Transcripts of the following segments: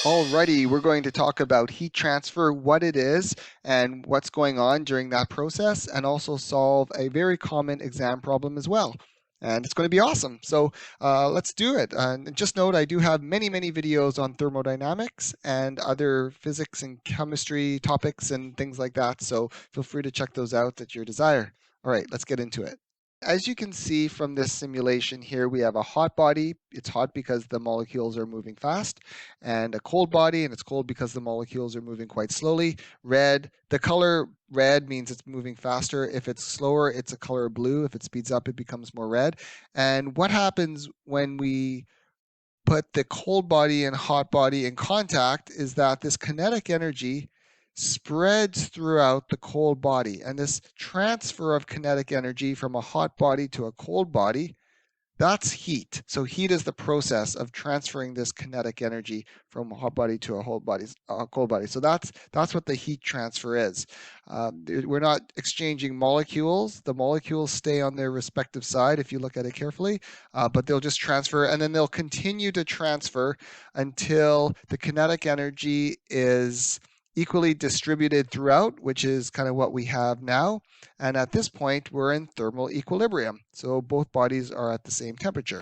Alrighty, we're going to talk about heat transfer, what it is, and what's going on during that process, and also solve a very common exam problem as well. And it's going to be awesome. So let's do it. And just note, I do have many, many videos on thermodynamics and other physics and chemistry topics and things like that. So feel free to check those out at your desire. All right, let's get into it. As you can see from this simulation here, we have a hot body. It's hot because the molecules are moving fast, and a cold body, and it's cold because the molecules are moving quite slowly. Red, the color red means it's moving faster. If it's slower, it's a color blue. If it speeds up, it becomes more red. And what happens when we put the cold body and hot body in contact is that this kinetic energy spreads throughout the cold body. And this transfer of kinetic energy from a hot body to a cold body, that's heat. So heat is the process of transferring this kinetic energy from a hot body to a cold body. So that's what the heat transfer is. We're not exchanging molecules. The molecules stay on their respective side if you look at it carefully, but they'll just transfer, and then they'll continue to transfer until the kinetic energy is equally distributed throughout, which is kind of what we have now. And at this point, we're in thermal equilibrium. So both bodies are at the same temperature.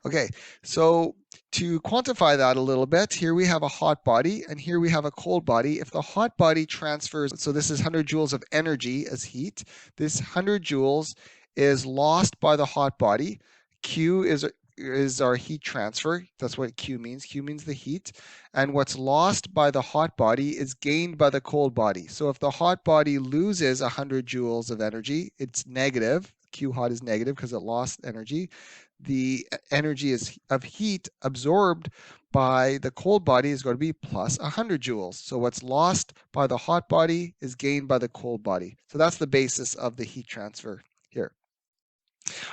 Okay, so to quantify that a little bit, here we have a hot body and here we have a cold body. If the hot body transfers, so this is 100 joules of energy as heat, this 100 joules is lost by the hot body. Q is our heat transfer. That's what Q means. Q means the heat. And what's lost by the hot body is gained by the cold body. So if the hot body loses 100 joules of energy, it's negative. Q hot is negative because it lost energy. The energy of heat absorbed by the cold body is going to be plus 100 joules. So what's lost by the hot body is gained by the cold body. So that's the basis of the heat transfer here.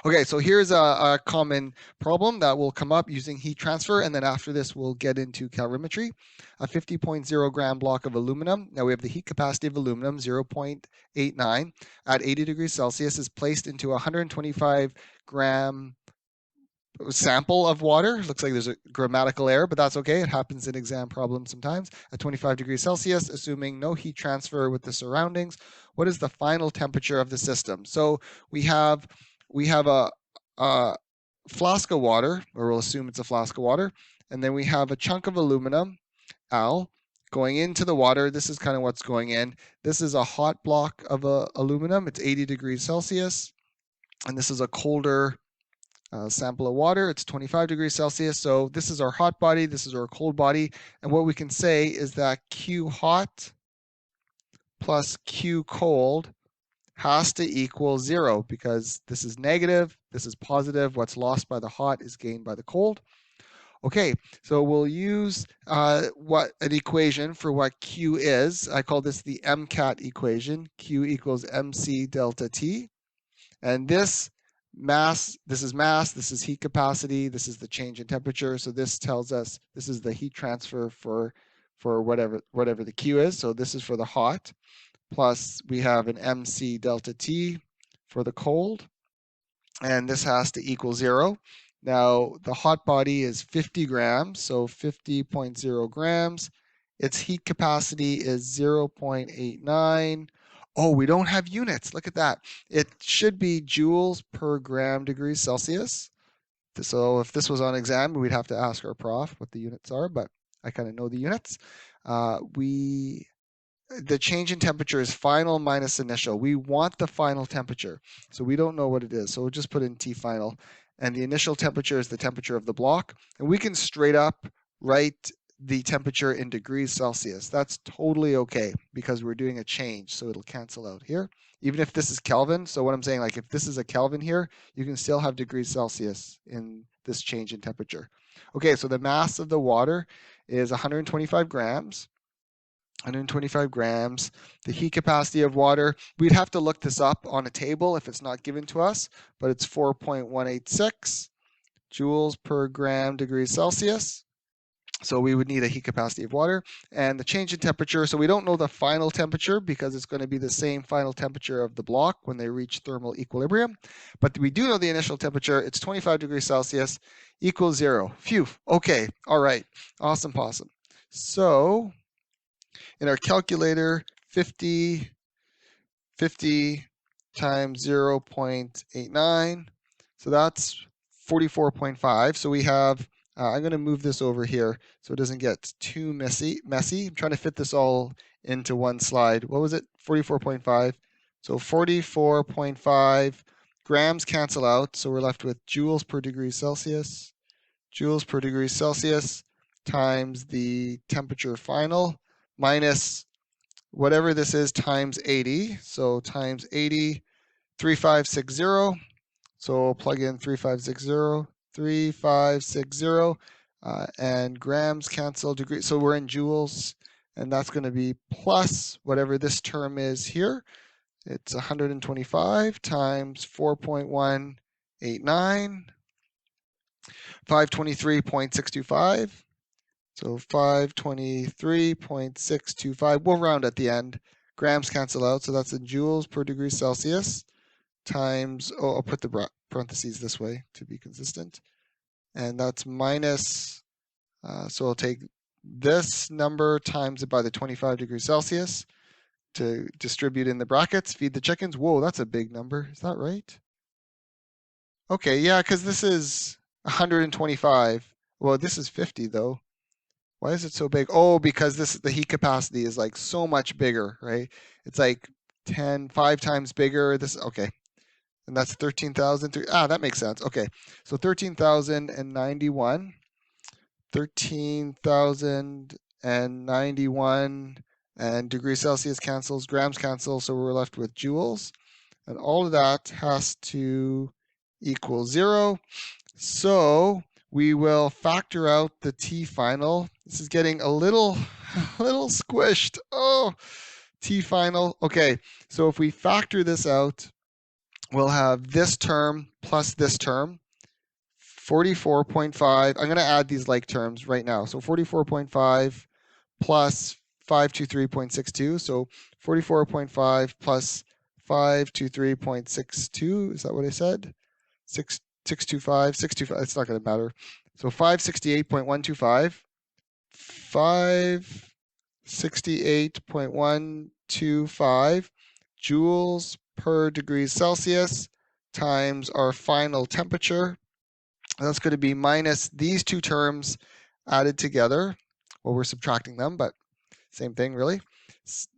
Okay, so here's a common problem that will come up using heat transfer, and then after this we'll get into calorimetry. A 50.0 gram block of aluminum, now we have the heat capacity of aluminum, 0.89, at 80 degrees Celsius is placed into a 125 gram sample of water. Looks like there's a grammatical error, but that's okay. It happens in exam problems sometimes. At 25 degrees Celsius, assuming no heat transfer with the surroundings, what is the final temperature of the system? So we have a flask of water, or we'll assume it's a flask of water, and then we have a chunk of aluminum, Al, going into the water. This is kind of what's going in. This is a hot block of aluminum. It's 80 degrees Celsius, and this is a colder sample of water. It's 25 degrees Celsius. So this is our hot body. This is our cold body. And what we can say is that Q hot plus Q cold has to equal 0 because this is negative, this is positive. What's lost by the hot is gained by the cold. Okay, so we'll use an equation for what Q is. I call this the MCAT equation. Q equals MC delta T. And this is mass, this is heat capacity, this is the change in temperature. So this tells us this is the heat transfer for whatever the Q is. So this is for the hot. Plus we have an MC delta T for the cold, and this has to equal 0. Now the hot body is 50 grams, so 50.0 grams. Its heat capacity is 0.89. Oh, we don't have units. Look at that. It should be joules per gram degrees Celsius. So if this was on exam, we'd have to ask our prof what the units are, but I kind of know the units. The change in temperature is final minus initial. We want the final temperature. So we don't know what it is. So we'll just put in T final. And the initial temperature is the temperature of the block. And we can straight up write the temperature in degrees Celsius. That's totally okay because we're doing a change. So it'll cancel out here. Even if this is Kelvin. So what I'm saying, like if this is a Kelvin here, you can still have degrees Celsius in this change in temperature. Okay, so the mass of the water is 125 grams. 125 grams. The heat capacity of water, we'd have to look this up on a table if it's not given to us, but it's 4.186 joules per gram degrees Celsius. So we would need a heat capacity of water. And the change in temperature, so we don't know the final temperature because it's going to be the same final temperature of the block when they reach thermal equilibrium. But we do know the initial temperature. It's 25 degrees Celsius equals 0. Phew. Okay. All right. Awesome possum. So in our calculator, 50 times 0.89. So that's 44.5. So we have, I'm going to move this over here so it doesn't get too messy. I'm trying to fit this all into one slide. What was it? 44.5. So 44.5 grams cancel out. So we're left with joules per degree Celsius. Joules per degree Celsius times the temperature final minus whatever this is times 80. So times 80, 3560. So we'll plug in 3560, and grams cancel degrees. So we're in joules, and that's going to be plus whatever this term is here. It's 125 times 4.189, 523.625. So 523.625. We'll round at the end. Grams cancel out, so that's in joules per degree Celsius times, I'll put the parentheses this way to be consistent. And that's minus, so I'll take this number times it by the 25 degrees Celsius to distribute in the brackets, feed the chickens. Whoa, that's a big number. Is that right? Okay, yeah, because this is 125. Well, this is 50 though. Why is it so big? Oh, because the heat capacity is like so much bigger, right? It's like 5 times bigger. Okay. And that's 13,000. That makes sense. Okay. So 13,091. 13,091 and degrees Celsius cancels, grams cancel, so we're left with joules. And all of that has to equal 0. So we will factor out the T final. This is getting a little squished. Oh, T final. Okay, so if we factor this out, we'll have this term plus this term, 44.5. I'm going to add these like terms right now. So 44.5 plus 523.62. So 44.5 plus 523.62. Is that what I said? 625. It's not going to matter. So 568.125. 568.125 joules per degree Celsius times our final temperature. That's going to be minus these two terms added together. Well, we're subtracting them, but same thing really.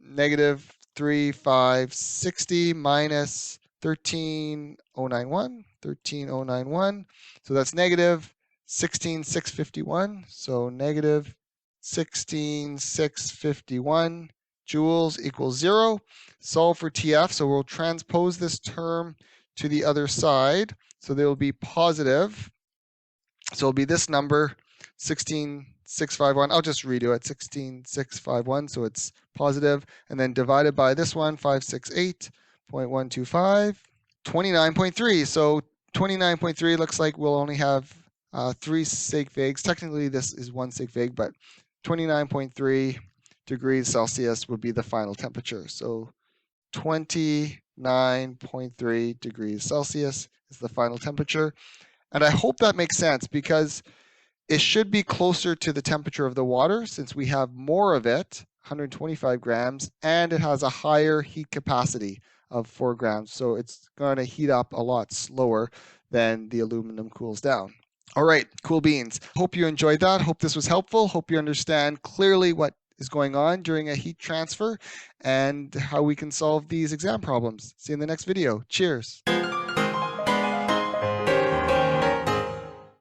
Negative 3,560 minus 13,091. So that's negative 16,651. So negative 16,651 joules equals 0. Solve for TF. So we'll transpose this term to the other side. So they will be positive. So it'll be this number, 16,651. I'll just redo it, 16,651. So it's positive. And then divided by this one, 568.125, 29.3. So 29.3 looks like we'll only have 3 sig figs. Technically, this is 1 sig fig, but 29.3 degrees Celsius would be the final temperature. So 29.3 degrees Celsius is the final temperature. And I hope that makes sense because it should be closer to the temperature of the water since we have more of it, 125 grams, and it has a higher heat capacity of 4 grams. So it's going to heat up a lot slower than the aluminum cools down. All right, cool beans. Hope you enjoyed that. Hope this was helpful. Hope you understand clearly what is going on during a heat transfer and how we can solve these exam problems. See you in the next video. Cheers.